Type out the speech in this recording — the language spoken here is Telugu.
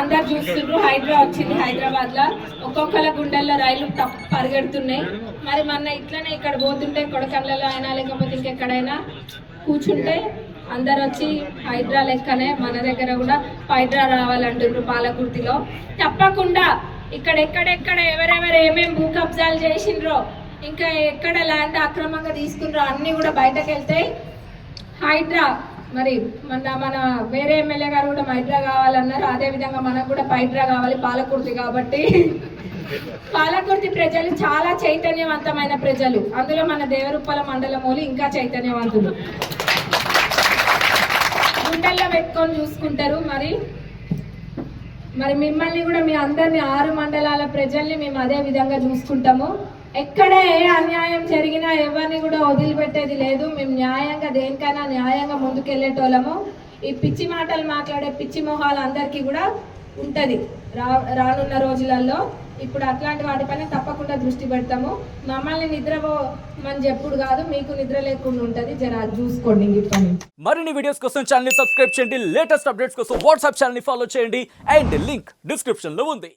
అందరు చూస్తుండ్రు. హైడ్రా వచ్చింది హైదరాబాద్ లో. ఒక్కొక్కల గుండెల్లో రైలు పరిగెడుతున్నాయి. మరి మొన్న ఇట్లనే ఇక్కడ పోతుంటే కొడకళ్ళలో అయినా లేకపోతే ఇంకెక్కడైనా కూర్చుంటే అందరు వచ్చి హైడ్రా లెక్కనే మన దగ్గర కూడా హైడ్రా రావాలంటుండ్రు పాలకుర్తిలో. తప్పకుండా ఇక్కడ ఎక్కడెక్కడ ఎవరెవరు ఏమేమి భూ కబ్జాలు చేసిండ్రో, ఇంకా ఎక్కడ ల్యాండ్ అక్రమంగా తీసుకున్నారో అన్నీ కూడా బయటకు వెళ్తాయి. హైడ్రా మరి మన వేరే ఎమ్మెల్యే గారు కూడా హైడ్రా కావాలన్నారు. అదేవిధంగా మనకు కూడా హైడ్రా కావాలి పాలకుర్తి. కాబట్టి పాలకుర్తి ప్రజలు చాలా చైతన్యవంతమైన ప్రజలు. అందులో మన దేవరుప్పల మండలమూలి ఇంకా చైతన్యవంతులు. గుండెల్లో పెట్టుకొని చూసుకుంటారు. మరి మిమ్మల్ని కూడా మీ అందరినీ 6 మండలాల ప్రజల్ని మేము అదే విధంగా చూసుకుంటాము. ఎక్కడ ఏ అన్యాయం జరిగినా ఎవరిని కూడా వదిలిపెట్టేది లేదు. మేము న్యాయంగా దేనికైనా న్యాయంగా ముందుకెళ్ళేటోళ్ళము. ఈ పిచ్చి మాటలు మాట్లాడే పిచ్చి మొహాలు అందరికీ కూడా ఉంటుంది రానున్న రోజులలో. ఇప్పుడు అట్లాంటి వాటిపైన తప్పకుండా దృష్టి పెడతాము. మమ్మల్ని నిద్రపోమని చెప్పుడు కాదు, మీకు నిద్ర లేకుండా ఉంటుంది. జర చూసుకోండి. ఇప్పటి నుంచి మరిన్ని వీడియోస్ కోసం ఛానల్ ని సబ్స్క్రైబ్ చేయండి. లేటెస్ట్ అప్డేట్స్ కోసం వాట్సాప్ ఛానల్ ని ఫాలో చేయండి. అండ్ లింక్ డిస్క్రిప్షన్ లో ఉంది.